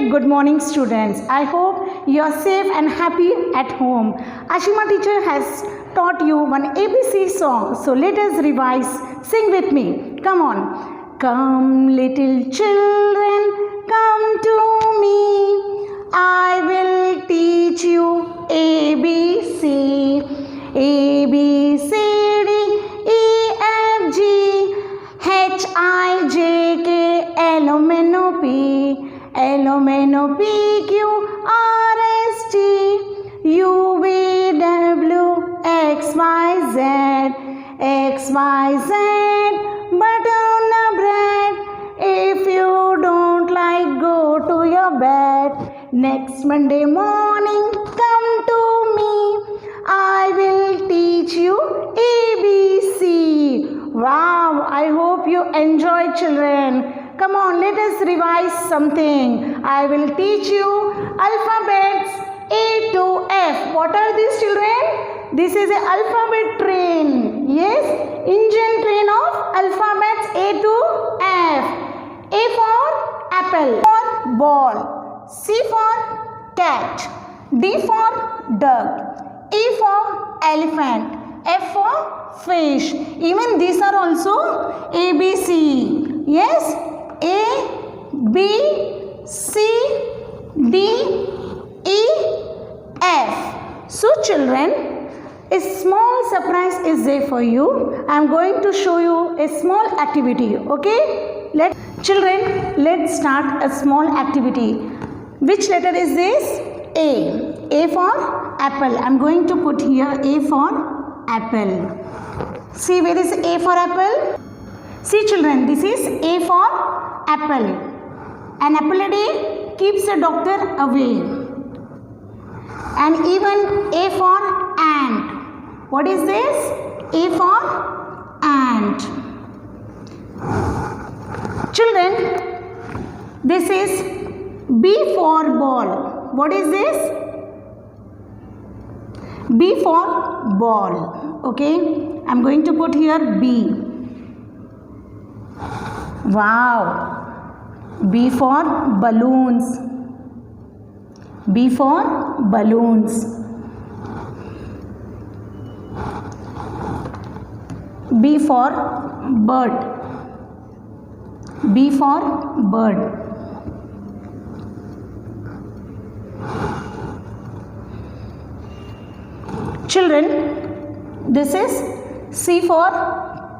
Very good morning, students. I hope you are safe and happy at home. Ashima teacher has taught you one ABC song. So let us revise. Sing with me. Come on. Come, little children, come to me. I will teach you ABC. A, B, C, D, E, F, G, H, I, J, K, L, M, N, O, P, L, M, N, O, P, Q, R, S, T, U, V, W, X, Y, Z, X, Y, Z, butter on the bread. If you don't like, go to your bed. Next Monday morning, come to me. I will teach you ABC. Wow, I hope you enjoy, children. Come on, let us revise something. I will teach you alphabets A to F. What are these, children? This is an alphabet train. Yes, engine train of alphabets A to F. A for apple, for ball, C for cat, D for duck, E for elephant, F for fish. Even these are also A, B, C. Yes, A, B, C, D, E, F. So children, a small surprise is there for you. I am going to show you a small activity. Okay? Children, let's start a small activity. Which letter is this? A. A for apple. I am going to put here A for apple. See, where is A for apple? See, children, this is A for apple. An apple a day keeps the doctor away. And even A for ant. What is this? A for ant. Children, this is B for ball. What is this? B for ball. Okay, I'm going to put here B. Wow. B for balloons. B for balloons. B for bird. B for bird. Children, this is C for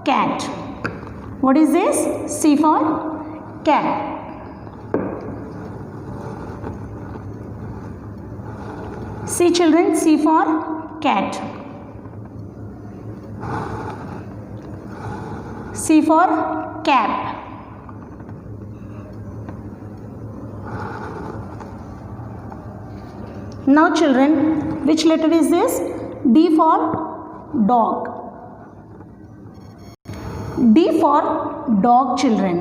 cat. What is this? C for cat. See, children, C for cat. C for cap. Now children, which letter is this? D for dog. D for dog, children.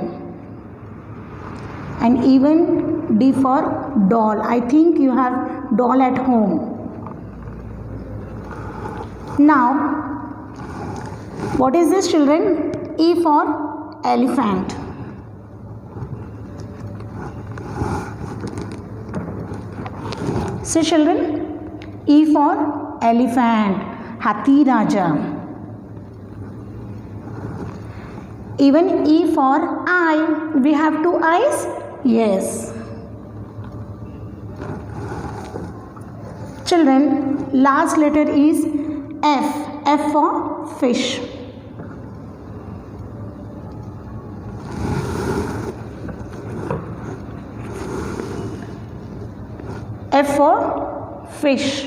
And even D for doll. I think you have doll at home. Now, what is this, children? E for elephant. So children, E for elephant, Hathi Raja. Even E for eye. We have two eyes? Yes. Children, last letter is F. F for fish. F for fish.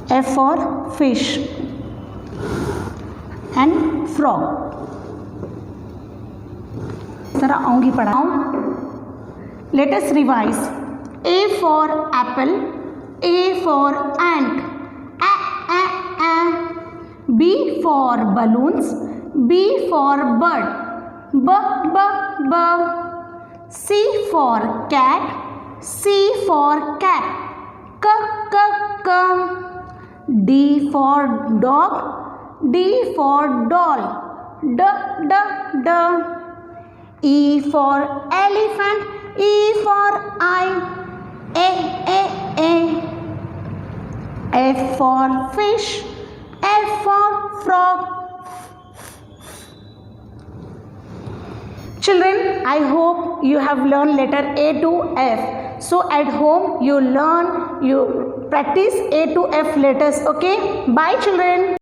F for fish. And frog. जरा आऊँगी पढ़ाऊँ. Let us revise. A for apple. A for ant. A, a, a. B for balloons. B for bird. B, b, b. C for cat. C for cat. K, k, k. D for dog. D for doll. D, d, d. E for elephant, E for eye, A. F for fish, F for frog. Children, I hope you have learned letter A to F. So at home you learn, you practice A to F letters. Okay. Bye children.